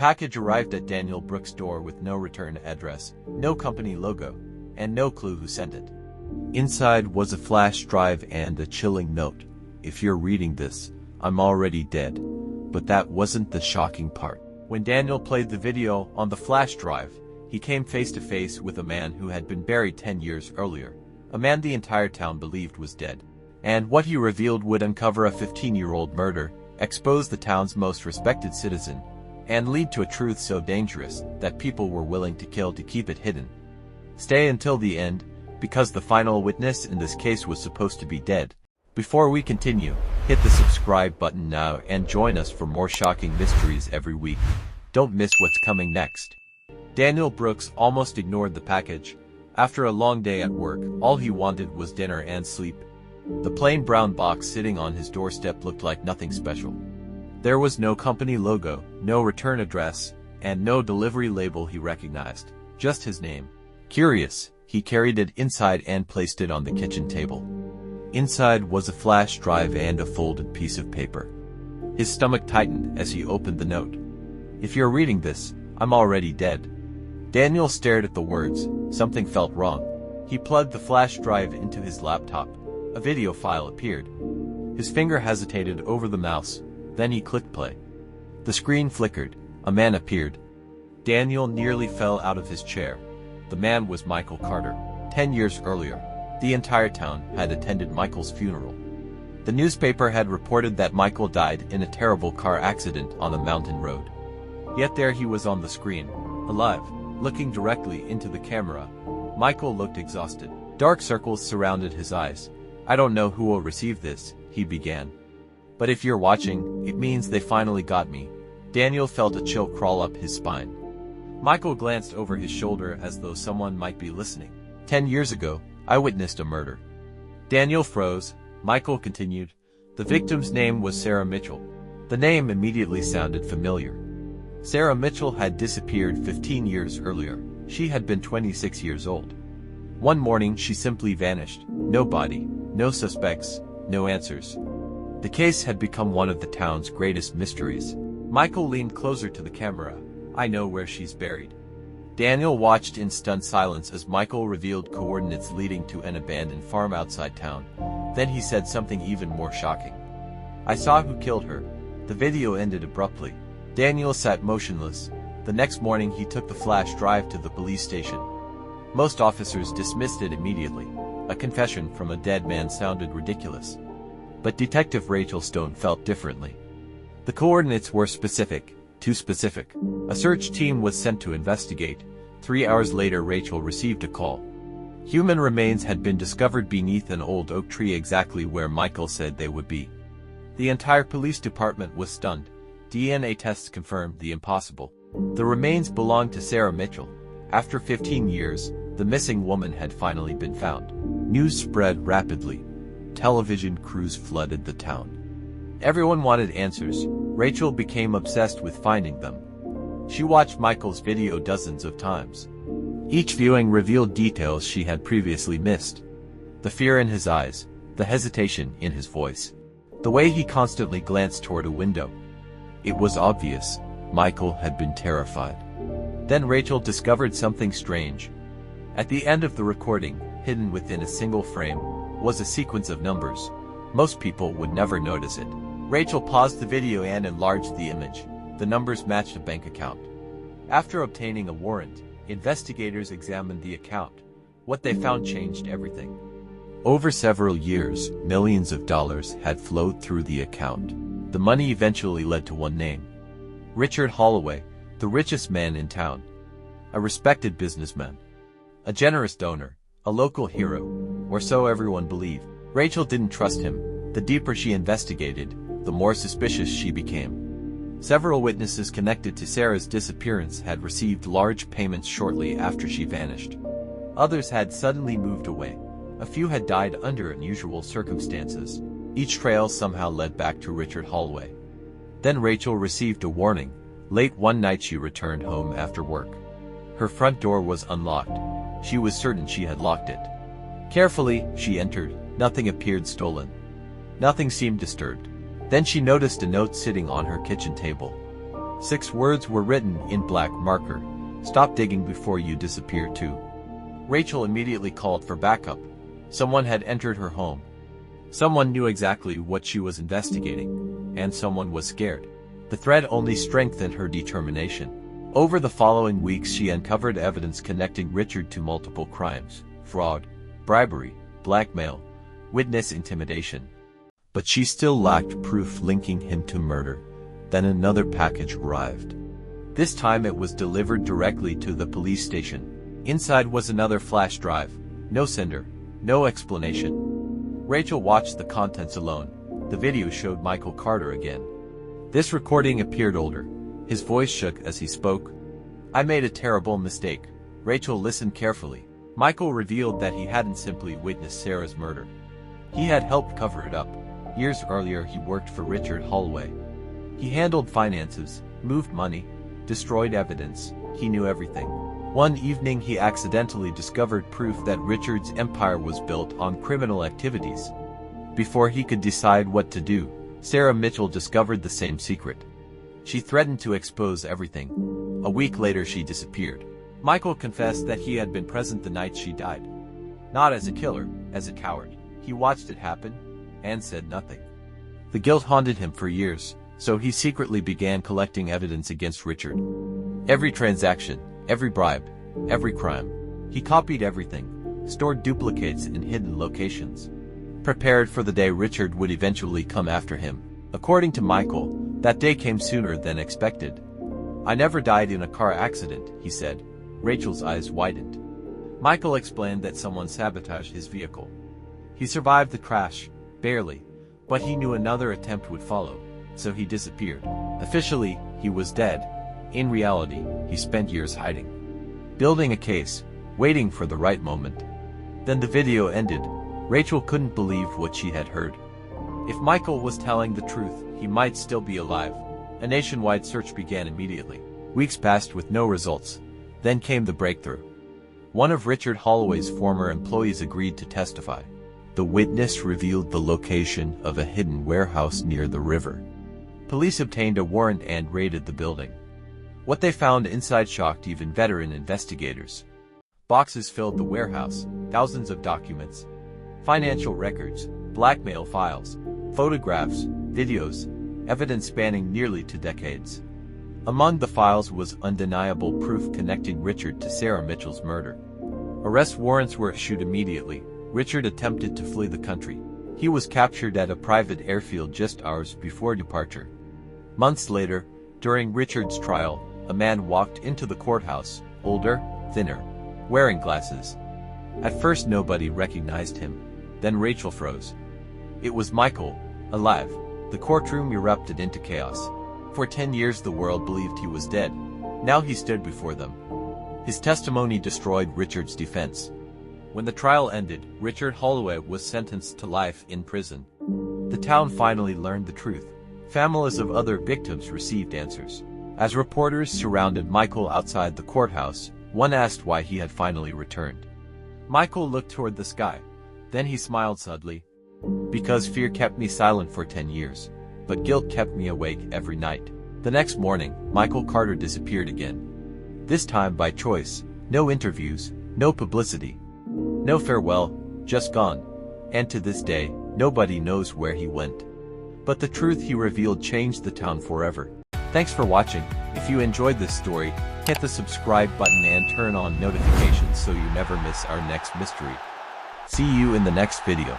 package arrived at Daniel Brooks' door with no return address, no company logo, and no clue who sent it. Inside was a flash drive and a chilling note. "If you're reading this, I'm already dead." But that wasn't the shocking part. When Daniel played the video on the flash drive, he came face to face with a man who had been buried 10 years earlier, a man the entire town believed was dead. And what he revealed would uncover a 15-year-old murder, expose the town's most respected citizen, and lead to a truth so dangerous that people were willing to kill to keep it hidden. Stay until the end, because the final witness in this case was supposed to be dead. Before we continue, hit the subscribe button now and join us for more shocking mysteries every week. Don't miss what's coming next. Daniel Brooks almost ignored the package. After a long day at work, all he wanted was dinner and sleep. The plain brown box sitting on his doorstep looked like nothing special. There was no company logo, no return address, and no delivery label he recognized, just his name. Curious, he carried it inside and placed it on the kitchen table. Inside was a flash drive and a folded piece of paper. His stomach tightened as he opened the note. "If you're reading this, I'm already dead." Daniel stared at the words. Something felt wrong. He plugged the flash drive into his laptop. A video file appeared. His finger hesitated over the mouse, then he clicked play. The screen flickered. A man appeared. Daniel nearly fell out of his chair. The man was Michael Carter. 10 years earlier, the entire town had attended Michael's funeral. The newspaper had reported that Michael died in a terrible car accident on a mountain road. Yet there he was on the screen, alive, looking directly into the camera. Michael looked exhausted. Dark circles surrounded his eyes. "I don't know who will receive this," he began. "But if you're watching, it means they finally got me." Daniel felt a chill crawl up his spine. Michael glanced over his shoulder as though someone might be listening. 10 years ago, I witnessed a murder." Daniel froze. Michael continued. "The victim's name was Sarah Mitchell." The name immediately sounded familiar. Sarah Mitchell had disappeared 15 years earlier. She had been 26 years old. One morning she simply vanished. No body, no suspects, no answers. The case had become one of the town's greatest mysteries. Michael leaned closer to the camera. "I know where she's buried." Daniel watched in stunned silence as Michael revealed coordinates leading to an abandoned farm outside town. Then he said something even more shocking. "I saw who killed her." The video ended abruptly. Daniel sat motionless. The next morning he took the flash drive to the police station. Most officers dismissed it immediately. A confession from a dead man sounded ridiculous. But Detective Rachel Stone felt differently. The coordinates were specific, too specific. A search team was sent to investigate. 3 hours later Rachel received a call. Human remains had been discovered beneath an old oak tree exactly where Michael said they would be. The entire police department was stunned. DNA tests confirmed the impossible. The remains belonged to Sarah Mitchell. After 15 years, the missing woman had finally been found. News spread rapidly. Television crews flooded the town. Everyone wanted answers. Rachel became obsessed with finding them. She watched Michael's video dozens of times. Each viewing revealed details she had previously missed. The fear in his eyes, the hesitation in his voice, the way he constantly glanced toward a window. It was obvious. Michael had been terrified. Then Rachel discovered something strange. At the end of the recording, hidden within a single frame, was a sequence of numbers. Most people would never notice it. Rachel paused the video and enlarged the image. The numbers matched a bank account. After obtaining a warrant, investigators examined the account. What they found changed everything. Over several years, millions of dollars had flowed through the account. The money eventually led to one name. Richard Holloway, the richest man in town. A respected businessman. A generous donor. A local hero. Or so everyone believed. Rachel didn't trust him. The deeper she investigated, the more suspicious she became. Several witnesses connected to Sarah's disappearance had received large payments shortly after she vanished. Others had suddenly moved away. A few had died under unusual circumstances. Each trail somehow led back to Richard Holloway. Then Rachel received a warning. Late one night she returned home after work. Her front door was unlocked. She was certain she had locked it. Carefully, she entered. Nothing appeared stolen. Nothing seemed disturbed. Then she noticed a note sitting on her kitchen table. 6 words were written in black marker. "Stop digging before you disappear too." Rachel immediately called for backup. Someone had entered her home. Someone knew exactly what she was investigating, and someone was scared. The threat only strengthened her determination. Over the following weeks, she uncovered evidence connecting Richard to multiple crimes: fraud, bribery, blackmail, witness intimidation. But she still lacked proof linking him to murder. Then another package arrived. This time it was delivered directly to the police station. Inside was another flash drive. No sender, no explanation. Rachel watched the contents alone. The video showed Michael Carter again. This recording appeared older. His voice shook as he spoke. "I made a terrible mistake." Rachel listened carefully. Michael revealed that he hadn't simply witnessed Sarah's murder. He had helped cover it up. Years earlier, he worked for Richard Holloway. He handled finances, moved money, destroyed evidence. He knew everything. One evening, he accidentally discovered proof that Richard's empire was built on criminal activities. Before he could decide what to do, Sarah Mitchell discovered the same secret. She threatened to expose everything. A week later, she disappeared. Michael confessed that he had been present the night she died. Not as a killer, as a coward. He watched it happen and said nothing. The guilt haunted him for years, so he secretly began collecting evidence against Richard. Every transaction, every bribe, every crime. He copied everything, stored duplicates in hidden locations, prepared for the day Richard would eventually come after him. According to Michael, that day came sooner than expected. "I never died in a car accident," he said. Rachel's eyes widened. Michael explained that someone sabotaged his vehicle. He survived the crash, barely, but he knew another attempt would follow, so he disappeared. Officially, he was dead. In reality, he spent years hiding, building a case, waiting for the right moment. Then the video ended. Rachel couldn't believe what she had heard. If Michael was telling the truth, he might still be alive. A nationwide search began immediately. Weeks passed with no results. Then came the breakthrough. One of Richard Holloway's former employees agreed to testify. The witness revealed the location of a hidden warehouse near the river. Police obtained a warrant and raided the building. What they found inside shocked even veteran investigators. Boxes filled the warehouse, thousands of documents, financial records, blackmail files, photographs, videos, evidence spanning nearly 2 decades. Among the files was undeniable proof connecting Richard to Sarah Mitchell's murder. Arrest warrants were issued immediately. Richard attempted to flee the country. He was captured at a private airfield just hours before departure. Months later, during Richard's trial, a man walked into the courthouse, older, thinner, wearing glasses. At first nobody recognized him. Then Rachel froze. It was Michael, alive. The courtroom erupted into chaos. For 10 years the world believed he was dead. Now he stood before them. His testimony destroyed Richard's defense. When the trial ended, Richard Holloway was sentenced to life in prison. The town finally learned the truth. Families of other victims received answers. As reporters surrounded Michael outside the courthouse, one asked why he had finally returned. Michael looked toward the sky. Then he smiled sadly. "Because fear kept me silent for 10 years. But guilt kept me awake every night." The next morning, Michael Carter disappeared again. This time by choice. No interviews, no publicity, no farewell, just gone. And to this day, nobody knows where he went. But the truth he revealed changed the town forever. Thanks for watching. If you enjoyed this story, hit the subscribe button and turn on notifications so you never miss our next mystery. See you in the next video.